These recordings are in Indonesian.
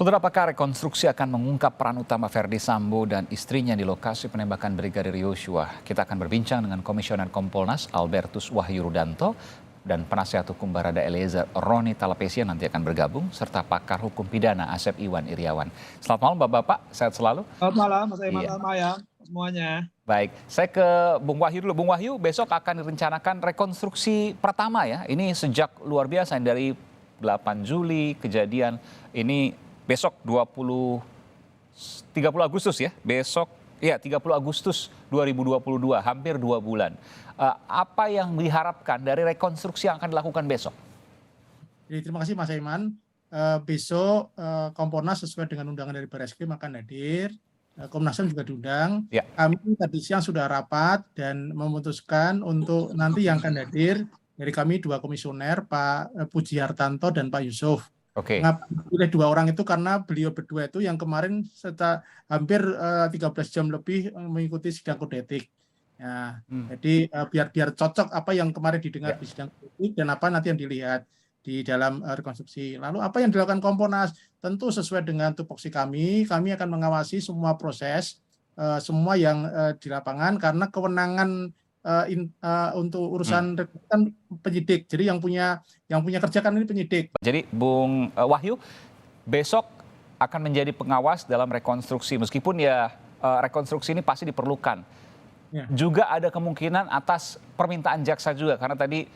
Saudara, apakah rekonstruksi akan mengungkap peran utama Verdi Sambo dan istrinya di lokasi penembakan Brigadir Yosua? Kita akan berbincang dengan Komisioner Kompolnas Albertus Wahyu Rudanto dan penasihat hukum Barada Eliezer Roni Talapesi nanti akan bergabung, serta pakar hukum pidana Asep Iwan Iriawan. Selamat malam Bapak-Bapak, sehat selalu. Selamat malam Mas Aiman, Iya. selamat malam semuanya. Baik, saya ke Bung Wahyu dulu. Bung Wahyu, besok akan direncanakan rekonstruksi pertama ya. Ini sejak luar biasa dari 8 Juli kejadian ini besok 30 Agustus ya. Besok ya 30 Agustus 2022, hampir 2 bulan. Apa yang diharapkan dari rekonstruksi yang akan dilakukan besok? Jadi terima kasih Mas Aiman. Besok Kompolnas sesuai dengan undangan dari Barreskrim akan hadir. Komnas HAM juga diundang. Ya. Kami tadi siang sudah rapat dan memutuskan untuk nanti yang akan hadir dari kami 2 komisioner, Pak Puji Hartanto dan Pak Yusuf. Oke. Mengapa pilih 2 orang itu karena beliau berdua itu yang kemarin hampir 13 jam lebih mengikuti sidang kode etik. Ya, jadi biar cocok apa yang kemarin didengar di sidang kode etik dan apa nanti yang dilihat di dalam rekonstruksi. Lalu apa yang dilakukan Kompolnas? Tentu sesuai dengan tupoksi kami akan mengawasi semua proses, semua yang di lapangan karena kewenangan untuk urusan kan penyidik. Jadi yang punya kerja kan ini penyidik. Jadi Bung Wahyu, besok akan menjadi pengawas dalam rekonstruksi, meskipun ya rekonstruksi ini pasti diperlukan. Ya. Juga ada kemungkinan atas permintaan jaksa juga, karena tadi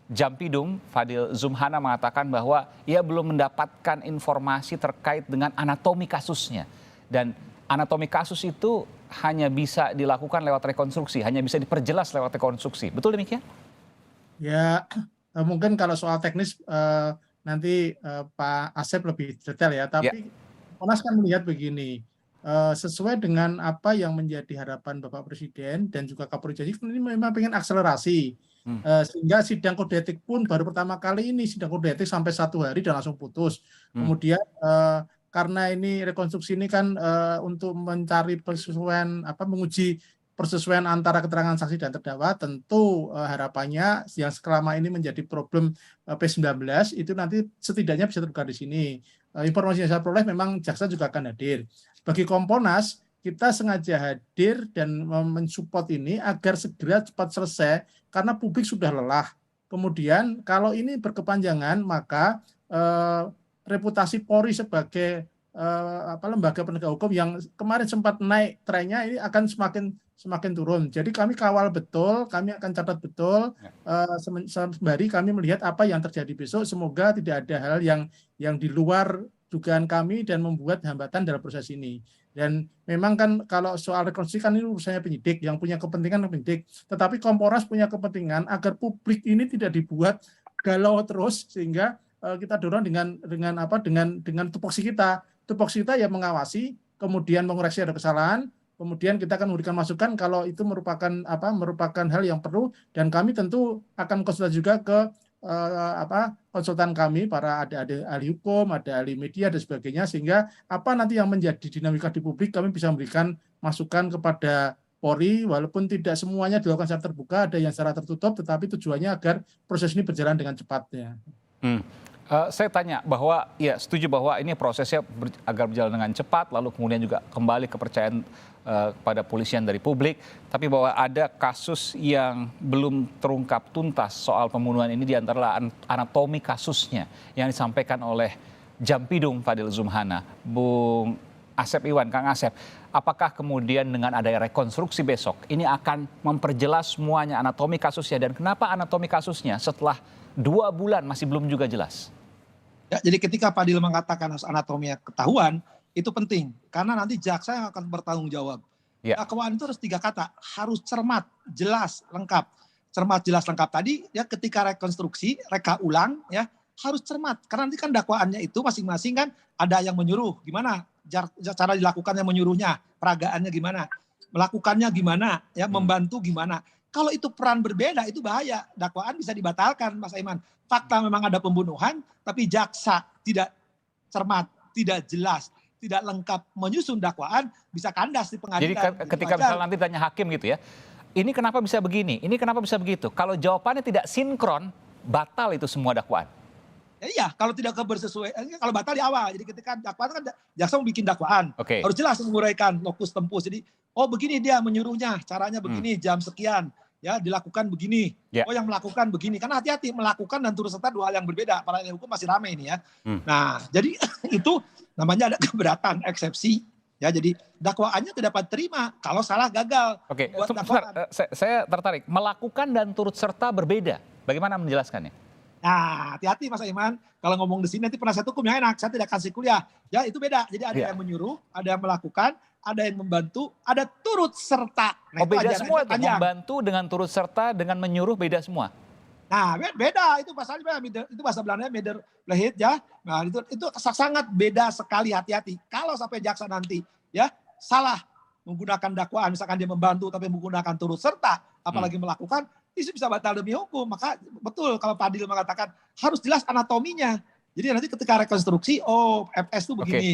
Jampidum Fadil Zumhana mengatakan bahwa ia belum mendapatkan informasi terkait dengan anatomi kasusnya. Dan anatomi kasus itu hanya bisa dilakukan lewat rekonstruksi, hanya bisa diperjelas lewat rekonstruksi. Betul demikian? Ya, mungkin kalau soal teknis nanti Pak Asep lebih detail ya. Tapi Komnas kan melihat begini, sesuai dengan apa yang menjadi harapan Bapak Presiden dan juga Kapolri Janji, ini memang pengen akselerasi. Sehingga sidang kode etik pun baru pertama kali ini sidang kode etik sampai 1 hari dan langsung putus. Kemudian karena ini rekonstruksi ini kan untuk mencari persesuaian menguji persesuaian antara keterangan saksi dan terdakwa, tentu harapannya yang selama ini menjadi problem P19 itu nanti setidaknya bisa terbuka di sini. Informasi yang saya peroleh memang jaksa juga akan hadir. Bagi Kompolnas, kita sengaja hadir dan mensupport ini agar segera cepat selesai karena publik sudah lelah. Kemudian kalau ini berkepanjangan maka reputasi Polri sebagai lembaga penegak hukum yang kemarin sempat naik trennya ini akan semakin turun. Jadi kami kawal betul, kami akan catat betul sembari kami melihat apa yang terjadi besok. Semoga tidak ada hal yang di luar dugaan kami dan membuat hambatan dalam proses ini. Dan memang kan kalau soal rekonstruksi kan ini urusannya penyidik, yang punya kepentingan penyidik. Tetapi Kompolnas punya kepentingan agar publik ini tidak dibuat galau terus, sehingga kita dorong dengan tupoksi kita. Tupoksi kita ya mengawasi, kemudian mengoreksi ada kesalahan, kemudian kita akan memberikan masukan kalau itu merupakan hal yang perlu, dan kami tentu akan konsultasi juga ke konsultan kami, ada ahli hukum, ada ahli media dan sebagainya, sehingga apa nanti yang menjadi dinamika di publik kami bisa memberikan masukan kepada Polri, walaupun tidak semuanya dilakukan secara terbuka, ada yang secara tertutup, tetapi tujuannya agar proses ini berjalan dengan cepatnya. Saya tanya bahwa ya setuju bahwa ini prosesnya agar berjalan dengan cepat, lalu kemudian juga kembali kepercayaan pada polisian dari publik, tapi bahwa ada kasus yang belum terungkap tuntas soal pembunuhan ini, diantara anatomi kasusnya yang disampaikan oleh Jampidum Fadil Zumhana. Bung Asep Iwan, Kang Asep, apakah kemudian dengan adanya rekonstruksi besok ini akan memperjelas semuanya anatomi kasusnya, dan kenapa anatomi kasusnya setelah 2 bulan masih belum juga jelas? Ya, jadi ketika Fadil mengatakan harus anatominya ketahuan, itu penting. Karena nanti jaksa yang akan bertanggung jawab. Dakwaan itu harus 3 kata, harus cermat, jelas, lengkap. Cermat, jelas, lengkap tadi, ya ketika rekonstruksi, reka ulang, ya harus cermat. Karena nanti kan dakwaannya itu masing-masing kan ada yang menyuruh, gimana cara dilakukannya menyuruhnya, peragaannya gimana, melakukannya gimana, ya membantu gimana. Kalau itu peran berbeda, itu bahaya. Dakwaan bisa dibatalkan, Mas Aiman. Fakta memang ada pembunuhan, tapi jaksa tidak cermat, tidak jelas, tidak lengkap menyusun dakwaan, bisa kandas di pengadilan. Jadi ketika misalnya nanti tanya hakim gitu ya, ini kenapa bisa begini, ini kenapa bisa begitu. Kalau jawabannya tidak sinkron, batal itu semua dakwaan. Ya iya, kalau tidak kalau batal di awal. Jadi ketika dakwaan kan jaksa mau bikin dakwaan, harus jelas menguraikan lokus tempus. Jadi, oh begini dia menyuruhnya, caranya begini, jam sekian, ya dilakukan begini. Oh yang melakukan begini. Karena hati-hati, melakukan dan turut serta dua hal yang berbeda. Para ahli hukum masih ramai ini ya. Nah, jadi itu namanya ada keberatan, eksepsi. Ya, jadi dakwaannya tidak dapat terima kalau salah gagal. Oke, saya tertarik. Melakukan dan turut serta berbeda. Bagaimana menjelaskannya? Nah, hati-hati Mas Aiman, kalau ngomong di sini nanti penasihat hukum yang enak, saya tidak kasih kuliah. Ya, itu beda. Jadi ada yang menyuruh, ada yang melakukan, ada yang membantu, ada turut serta. Nah, beda semua itu, membantu dengan turut serta, dengan menyuruh beda semua. Nah, beda itu pasalnya beda. Itu bahasa Belandanya mederplicht ya. Nah, itu sangat beda sekali, hati-hati. Kalau sampai jaksa nanti ya salah menggunakan dakwaan, misalkan dia membantu tapi menggunakan turut serta, apalagi melakukan, itu bisa batal demi hukum. Maka betul kalau Pak Adil mengatakan harus jelas anatominya. Jadi nanti ketika rekonstruksi, oh FS itu begini,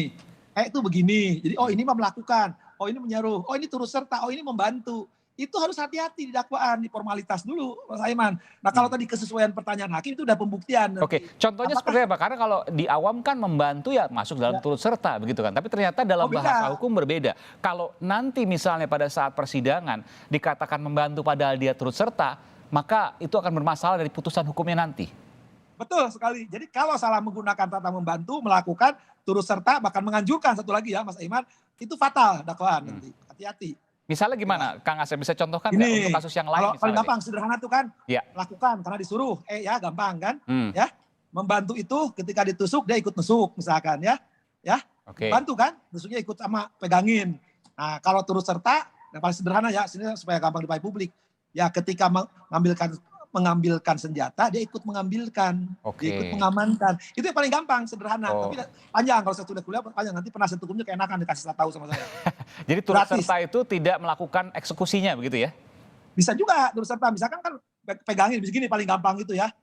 itu begini. Jadi oh ini mah melakukan, oh ini menyaruh, oh ini turut serta, oh ini membantu. Itu harus hati-hati di dakwaan, di formalitas dulu, Mas Aiman. Nah kalau tadi kesesuaian pertanyaan hakim itu udah pembuktian. Oke, contohnya seperti apa? Karena kalau di awam kan membantu ya masuk dalam turut serta begitu kan. Tapi ternyata dalam bahasa hukum berbeda. Kalau nanti misalnya pada saat persidangan dikatakan membantu padahal dia turut serta, maka itu akan bermasalah dari putusan hukumnya nanti. Betul sekali. Jadi kalau salah menggunakan kata membantu, melakukan, turut serta, bahkan menganjurkan satu lagi ya Mas Aiman, itu fatal dakwaan nanti. Hati-hati. Misalnya gimana, Kang Asep bisa contohkan nggak untuk kasus yang lain? Kalau paling gampang, sederhana tuh kan, lakukan karena disuruh, ya gampang kan, ya membantu itu ketika ditusuk dia ikut nusuk misalkan ya, bantu kan, nusuknya ikut sama pegangin. Nah kalau turut serta, yang paling sederhana ya, sini supaya gampang dipahami publik, ya ketika mengambilkan senjata, dia ikut mengambilkan, dia ikut mengamankan. Itu yang paling gampang, sederhana. Tapi panjang, kalau saya sudah kuliah panjang, nanti penasihat hukumnya keenakan dikasih tahu sama saya. Jadi turut serta itu tidak melakukan eksekusinya begitu ya? Bisa juga turut serta, misalkan kan pegangin, begini paling gampang itu ya,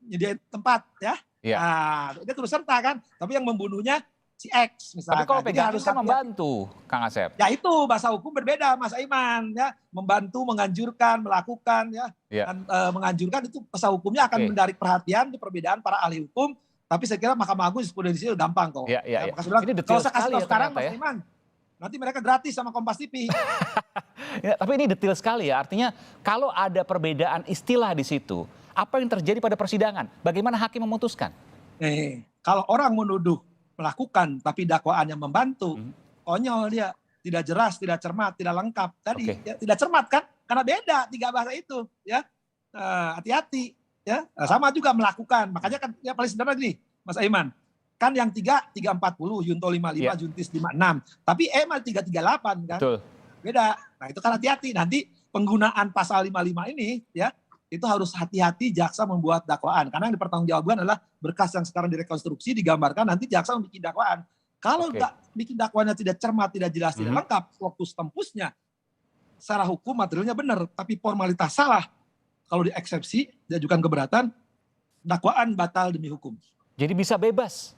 nyediain tempat ya. Nah, dia turut serta kan, tapi yang membunuhnya si X misalkan. Tapi kalau pegangin kan membantu, Kang Asep. Ya itu bahasa hukum berbeda Mas Aiman ya, membantu, menganjurkan, melakukan ya. Dan menganjurkan itu bahasa hukumnya akan menarik perhatian di perbedaan para ahli hukum. Tapi saya kira Mahkamah Agung jurisprudensi itu gampang kok. Ini detail kalau saya kasih sekali sekarang Mas ya. Aiman, nanti mereka gratis sama Kompas TV. Tapi ini detail sekali ya, artinya kalau ada perbedaan istilah di situ, apa yang terjadi pada persidangan? Bagaimana hakim memutuskan? Kalau orang menuduh melakukan tapi dakwaannya membantu, konyol dia, tidak jelas, tidak cermat, tidak lengkap. Tadi tidak cermat kan? Karena beda tiga bahasa itu, ya. Hati-hati, ya. Sama juga melakukan. Makanya kan ya paling sederhana gini, Mas Aiman. Kan yang 340, Yunto 55, Juntis 56. Tapi Emal 338 kan? Betul. Beda. Nah, itu kan hati-hati. Nanti penggunaan pasal 55 ini ya, itu harus hati-hati jaksa membuat dakwaan. Karena yang dipertanggungjawabkan adalah berkas yang sekarang direkonstruksi, digambarkan, nanti jaksa bikin dakwaan. Kalau bikin dakwaannya tidak cermat, tidak jelas, tidak lengkap, fokus tempusnya, secara hukum materialnya benar, tapi formalitas salah. Kalau dieksepsi, diajukan keberatan, dakwaan batal demi hukum. Jadi bisa bebas?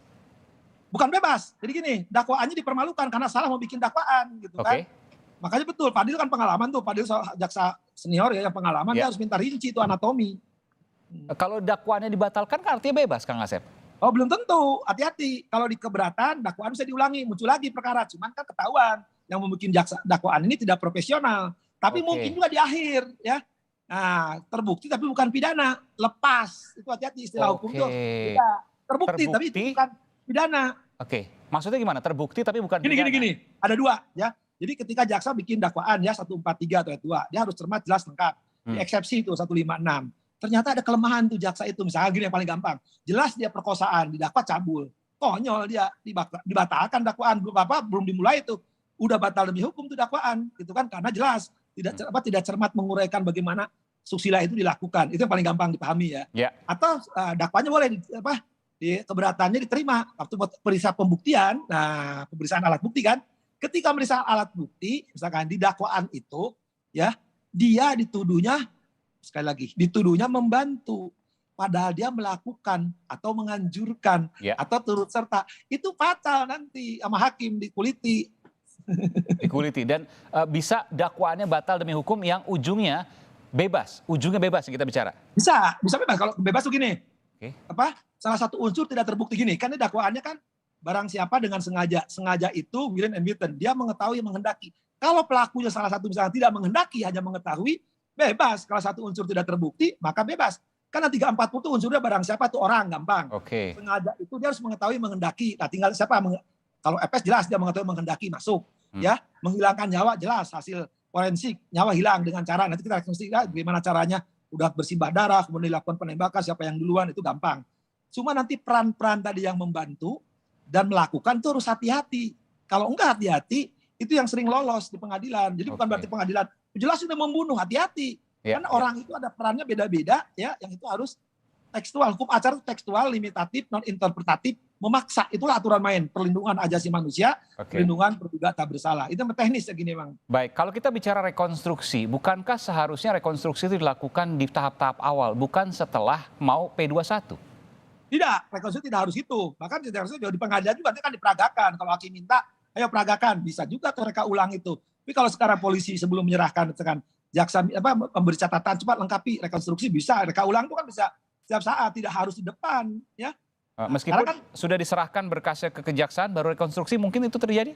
Bukan bebas. Jadi gini, dakwaannya dipermalukan karena salah mau bikin dakwaan. Gitu kan. Makanya betul, Fadil kan pengalaman tuh, Fadil jaksa senior ya yang pengalaman, dia harus minta rinci itu anatomi. Kalau dakwaannya dibatalkan kan artinya bebas, Kang Asep? Oh belum tentu, hati-hati. Kalau di keberatan, dakwaan bisa diulangi, muncul lagi perkara. Cuman kan ketahuan yang membuat dakwaan ini tidak profesional. Tapi mungkin juga di akhir ya. Nah terbukti tapi bukan pidana, lepas. Itu hati-hati istilah hukum itu. Terbukti tapi itu bukan pidana. Maksudnya gimana? Terbukti tapi bukan pidana? Gini, ada dua ya. Jadi ketika jaksa bikin dakwaan ya 143 atau 2, dia harus cermat, jelas, lengkap. Di eksepsi itu 156. Ternyata ada kelemahan tuh jaksa itu. Misalnya gini yang paling gampang. Jelas dia perkosaan, didakwa cabul. Konyol dia, dibatalkan dakwaan. Belum dimulai itu. Udah batal demi hukum tuh dakwaan. Gitu kan, karena jelas. Tidak cermat menguraikan bagaimana susila itu dilakukan. Itu yang paling gampang dipahami ya. Atau dakwanya boleh di keberatannya diterima. Waktu periksa pembuktian, nah pemeriksaan alat bukti kan. Ketika meriksa alat bukti, misalkan di dakwaan itu, ya dia dituduhnya, sekali lagi, dituduhnya membantu. Padahal dia melakukan atau menganjurkan atau turut serta. Itu fatal nanti sama hakim dikuliti. Dikuliti dan bisa dakwaannya batal demi hukum yang ujungnya bebas. Ujungnya bebas kita bicara. Bisa bebas. Kalau bebas tuh gini, salah satu unsur tidak terbukti gini, kan ini dakwaannya kan barang siapa dengan sengaja. Sengaja itu willing and wanton, dia mengetahui, menghendaki. Kalau pelakunya salah satu misalnya tidak menghendaki, hanya mengetahui, bebas. Kalau satu unsur tidak terbukti, maka bebas. Karena 340 itu unsurnya barang siapa tuh orang, gampang. Sengaja itu dia harus mengetahui, menghendaki. Nah, tinggal siapa? Kalau FS jelas dia mengetahui, menghendaki masuk. Ya, menghilangkan nyawa jelas hasil forensik, nyawa hilang dengan cara nanti kita rekonstruksi bagaimana caranya, udah bersimbah darah, kemudian dilakukan penembakan, siapa yang duluan itu gampang. Cuma nanti peran-peran tadi yang membantu dan melakukan itu harus hati-hati. Kalau enggak hati-hati, itu yang sering lolos di pengadilan. Jadi bukan berarti pengadilan jelas sudah membunuh, hati-hati. Karena orang itu ada perannya beda-beda, ya, yang itu harus tekstual. Hukum acara itu tekstual, limitatif, non interpretatif, memaksa. Itulah aturan main perlindungan asasi manusia, perlindungan terduga tak bersalah. Itu teknis ya gini, Bang. Baik, kalau kita bicara rekonstruksi, bukankah seharusnya rekonstruksi itu dilakukan di tahap-tahap awal, bukan setelah mau P21? Tidak, rekonstruksi tidak harus itu. Bahkan tidak harusnya di pengadilan juga nanti kan diperagakan. Kalau hakim minta, ayo peragakan, bisa juga tuh reka ulang itu. Tapi kalau sekarang polisi sebelum menyerahkan, misalkan jaksa memberi catatan cepat lengkapi rekonstruksi bisa, reka ulang itu kan bisa setiap saat, tidak harus di depan, ya. Meskipun kan sudah diserahkan berkasnya ke kejaksaan, baru rekonstruksi mungkin itu terjadi?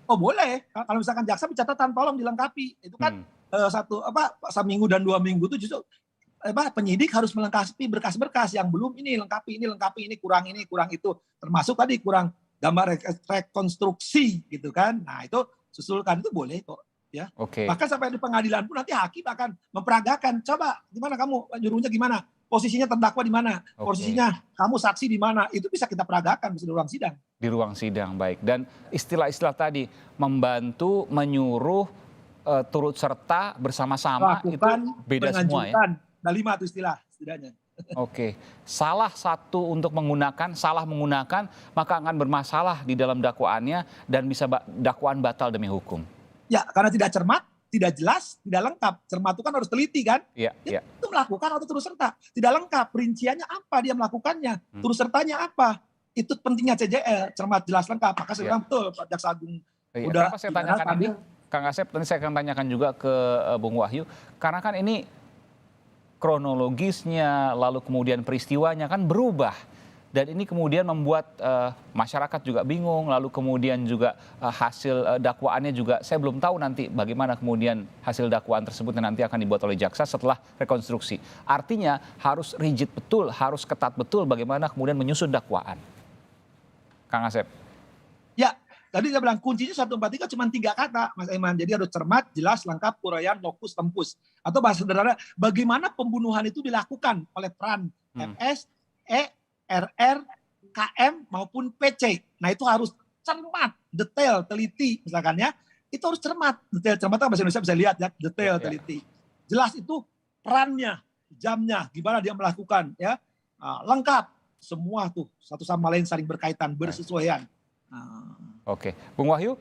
Oh boleh, kalau misalkan jaksa catatan tolong dilengkapi, itu kan seminggu dan 2 minggu itu justru penyidik harus melengkapi berkas-berkas yang belum ini lengkapi, ini kurang itu, termasuk tadi kurang gambar rekonstruksi gitu kan. Nah itu susulkan, itu boleh kok. Ya. Bahkan sampai di pengadilan pun nanti hakim akan memperagakan. Coba gimana kamu nyuruhnya gimana? Posisinya terdakwa di mana? Posisinya kamu saksi di mana? Itu bisa kita peragakan di ruang sidang. Di ruang sidang, baik. Dan istilah-istilah tadi membantu, menyuruh, turut serta, bersama-sama itu beda semua ya. Ada 5 itu istilah setidaknya. Salah satu untuk menggunakan, salah menggunakan, maka akan bermasalah di dalam dakwaannya dan bisa dakwaan batal demi hukum. Ya, karena tidak cermat, tidak jelas, tidak lengkap. Cermat itu kan harus teliti kan? Iya. Itu melakukan atau turut serta. Tidak lengkap, rinciannya apa dia melakukannya, turut sertanya apa. Itu pentingnya CJL, cermat, jelas, lengkap. Maka saya bilang betul, Pak Jaksa Agung. Kenapa saya tanyakan ini, Kang Asep, nanti saya akan tanyakan juga ke Bung Wahyu. Karena kan ini kronologisnya, lalu kemudian peristiwanya kan berubah. Dan ini kemudian membuat masyarakat juga bingung, lalu kemudian juga hasil dakwaannya juga, saya belum tahu nanti bagaimana kemudian hasil dakwaan tersebut yang nanti akan dibuat oleh jaksa setelah rekonstruksi. Artinya harus rigid betul, harus ketat betul bagaimana kemudian menyusun dakwaan. Kang Asep. Ya, tadi saya bilang kuncinya 143 cuma 3 kata, Mas Aiman. Jadi harus cermat, jelas, lengkap, uraian, lokus, tempus. Atau bahasa sederhana, bagaimana pembunuhan itu dilakukan oleh peran MS, RR, KM maupun PC. Nah itu harus cermat, detail, teliti misalkan ya. Itu harus cermat, detail, cermat bahasa Indonesia bisa lihat ya, detail, teliti. Jelas itu perannya, jamnya, gimana dia melakukan ya. Lengkap, semua tuh satu sama lain saling berkaitan, bersesuaian. Bung Wahyu,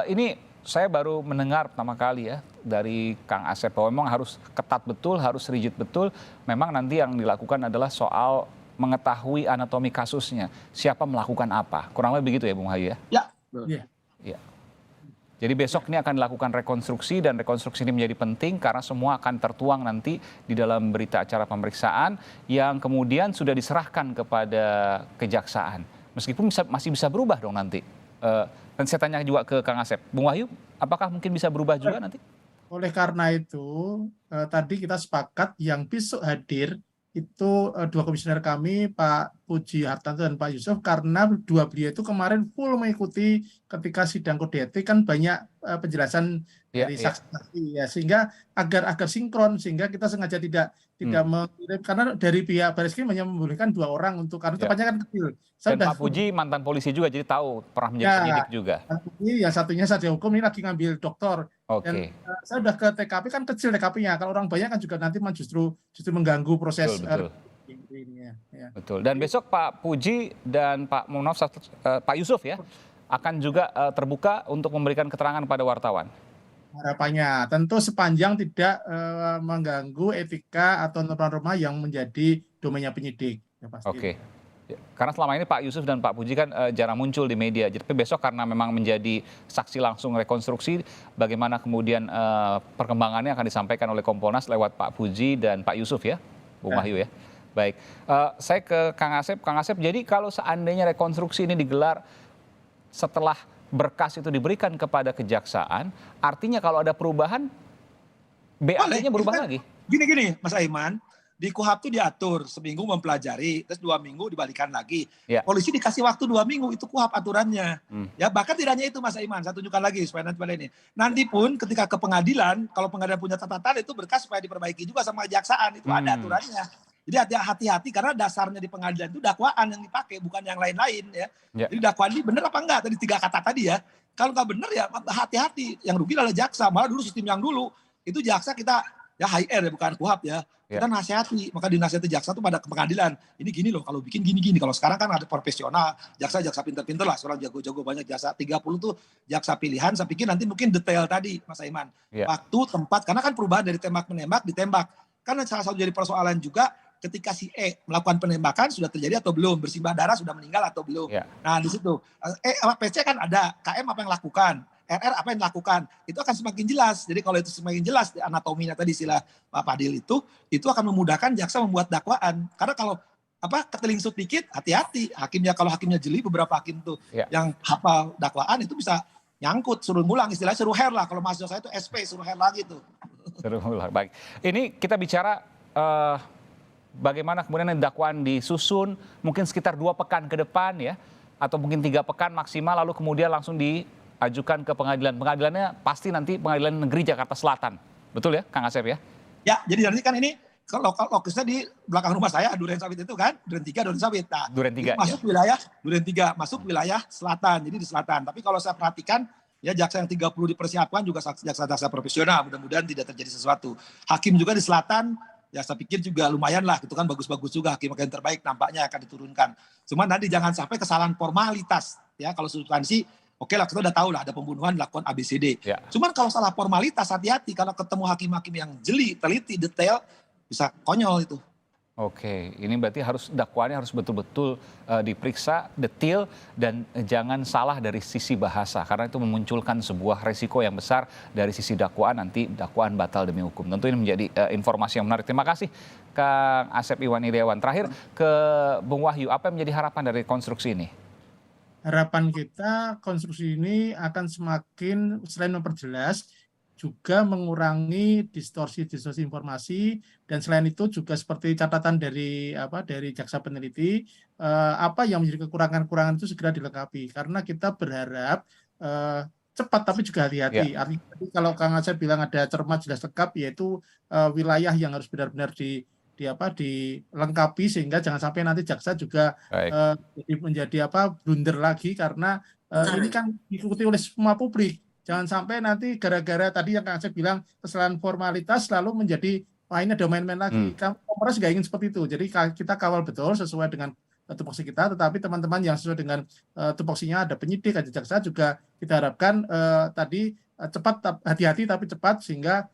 ini saya baru mendengar pertama kali ya dari Kang Asep bahwa memang harus ketat betul, harus rigid betul. Memang nanti yang dilakukan adalah soal mengetahui anatomi kasusnya, siapa melakukan apa. Kurang lebih begitu ya Bung Wahyu ya? Ya. Jadi besok ini akan dilakukan rekonstruksi dan rekonstruksi ini menjadi penting karena semua akan tertuang nanti di dalam berita acara pemeriksaan yang kemudian sudah diserahkan kepada kejaksaan. Meskipun masih bisa berubah dong nanti. Dan saya tanya juga ke Kang Asep, Bung Wahyu, apakah mungkin bisa berubah juga nanti? Oleh karena itu, tadi kita sepakat yang besok hadir itu 2 komisioner kami, Pak Puji Hartanto dan Pak Yusuf, karena 2 beliau itu kemarin full mengikuti ketika sidang kode etik, kan banyak penjelasan dari saksi-saksi ya, sehingga agar sinkron, sehingga kita sengaja tidak mengirim, karena dari pihak Barreskrim hanya membolehkan 2 orang untuk, karena tempatnya kan kecil. Dan Pak Puji mantan polisi juga, jadi tahu pernah menjadi penyidik juga. Pak Puji yang satunya sarjana hukum, ini lagi ngambil doktor. Dan saya udah ke TKP, kan kecil TKP-nya, kalau orang banyak kan juga nanti justru mengganggu proses. Betul. Dan besok Pak Puji dan Pak Yusuf ya akan juga terbuka untuk memberikan keterangan pada wartawan. Harapannya tentu sepanjang tidak mengganggu etika atau norma-norma yang menjadi domainnya penyidik. Ya, pasti. Karena selama ini Pak Yusuf dan Pak Puji kan jarang muncul di media. Jadi besok karena memang menjadi saksi langsung rekonstruksi, bagaimana kemudian perkembangannya akan disampaikan oleh Kompolnas lewat Pak Puji dan Pak Yusuf ya, Bung Wahyu ya. Baik, saya ke Kang Asep. Kang Asep, jadi kalau seandainya rekonstruksi ini digelar setelah berkas itu diberikan kepada kejaksaan, artinya kalau ada perubahan, BAP-nya berubah lagi? Gini, Mas Aiman, di KUHP itu diatur seminggu mempelajari, terus 2 minggu dibalikan lagi. Ya. Polisi dikasih waktu 2 minggu, itu KUHP aturannya. Ya bahkan tidak hanya itu Mas Aiman, saya tunjukkan lagi supaya nanti pada ini. Nanti pun ketika ke pengadilan, kalau pengadilan punya catatan itu berkas supaya diperbaiki juga sama kejaksaan, itu ada aturannya. Jadi hati-hati karena dasarnya di pengadilan itu dakwaan yang dipakai, bukan yang lain-lain ya. Jadi dakwaan ini benar apa enggak? Tadi 3 kata tadi ya. Kalau nggak benar ya hati-hati. Yang rugi adalah jaksa. Malah dulu sistem yang dulu itu jaksa kita ya high-air ya bukan KUHP ya. Kita nasihati, maka dinasihati jaksa itu pada pengadilan. Ini gini loh, kalau bikin gini-gini. Kalau sekarang kan ada profesional, jaksa pinter-pinter lah, seorang jago-jago banyak jaksa. 30 tuh jaksa pilihan, saya pikir nanti mungkin detail tadi Mas Aiman. Waktu, tempat, karena kan perubahan dari tembak-menembak ditembak. Karena salah satu jadi persoalan juga ketika si E melakukan penembakan sudah terjadi atau belum, bersimbah darah sudah meninggal atau belum. Nah di situ PC kan ada, KM apa yang lakukan, RR apa yang dilakukan, itu akan semakin jelas. Jadi kalau itu semakin jelas anatominya tadi istilah Pak Fadil itu akan memudahkan jaksa membuat dakwaan. Karena kalau ketelingsut dikit, hati-hati. Kalau hakimnya jeli, beberapa hakim tuh yang hafal dakwaan itu bisa nyangkut, suruh ngulang, istilahnya suruh hair lah. Kalau mahasiswa saya itu SP, suruh hair lagi tuh. Suruh ngulang, baik. Ini kita bicara bagaimana kemudian dakwaan disusun, mungkin sekitar 2 pekan ke depan ya, atau mungkin 3 pekan maksimal, lalu kemudian langsung diajukan ke pengadilan. Pengadilannya pasti nanti Pengadilan Negeri Jakarta Selatan. Betul ya, Kang Asep ya? Ya, jadi nanti kan ini kalau lokusnya di belakang rumah saya, Duren Sawit itu kan, Duren 3, Duren Sawit. Nah, Duren 3 masuk wilayah Duren 3, masuk wilayah selatan, jadi di selatan. Tapi kalau saya perhatikan, ya jaksa yang 30 dipersiapkan juga jaksa-jaksa profesional, mudah-mudahan tidak terjadi sesuatu. Hakim juga di selatan, ya saya pikir juga lumayan lah, gitu kan, bagus-bagus juga, hakim yang terbaik nampaknya akan diturunkan. Cuma nanti jangan sampai kesalahan formalitas, ya kalau substansi, oke lah, kita udah tahu lah ada pembunuhan dilakukan ABCD. Cuman kalau salah formalitas, hati-hati, kalau ketemu hakim-hakim yang jeli, teliti, detail, bisa konyol itu. Oke, ini berarti dakwaannya harus betul-betul diperiksa detail dan jangan salah dari sisi bahasa, karena itu memunculkan sebuah resiko yang besar dari sisi dakwaan, nanti dakwaan batal demi hukum. Tentu ini menjadi informasi yang menarik. Terima kasih Kang Asep Iwan Iryawan. Terakhir ke Bung Wahyu, apa yang menjadi harapan dari konstruksi ini? Harapan kita konstruksi ini akan semakin selain memperjelas, juga mengurangi distorsi informasi, dan selain itu juga seperti catatan dari jaksa peneliti, apa yang menjadi kekurangan-kekurangan itu segera dilengkapi, karena kita berharap cepat tapi juga hati-hati. Artinya kalau Kang Asep bilang ada cermat jelas lengkap, yaitu wilayah yang harus benar-benar dilengkapi, sehingga jangan sampai nanti jaksa juga menjadi blunder lagi, karena ini kan diikuti oleh semua publik. Jangan sampai nanti gara-gara tadi yang Kang Asep bilang kesalahan formalitas lalu menjadi ini ada main-main lagi. Komnas nggak ingin seperti itu. Jadi kita kawal betul sesuai dengan tupoksi kita, tetapi teman-teman yang sesuai dengan tupoksinya, ada penyidik, ada jaksa, juga kita harapkan tadi cepat, hati-hati tapi cepat, sehingga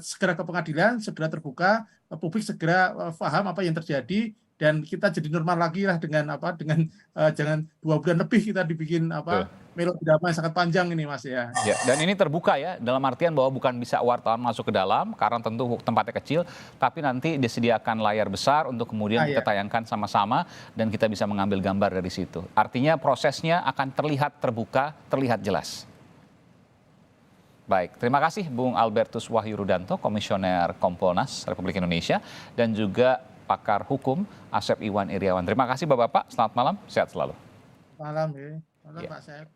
segera ke pengadilan, segera terbuka, publik segera paham apa yang terjadi, dan kita jadi normal lagi lah dengan jangan 2 bulan lebih kita dibikin melodrama yang sangat panjang ini Mas ya. Dan ini terbuka ya, dalam artian bahwa bukan bisa wartawan masuk ke dalam karena tentu tempatnya kecil, tapi nanti disediakan layar besar untuk kemudian kita tayangkan sama-sama dan kita bisa mengambil gambar dari situ. Artinya prosesnya akan terlihat terbuka, terlihat jelas. Baik, terima kasih Bung Albertus Wahyu Rudanto, Komisioner Kompolnas Republik Indonesia, dan juga pakar hukum Asep Iwan Iryawan. Terima kasih Bapak-Bapak, selamat malam, sehat selalu. Malam ya, Pak Asep.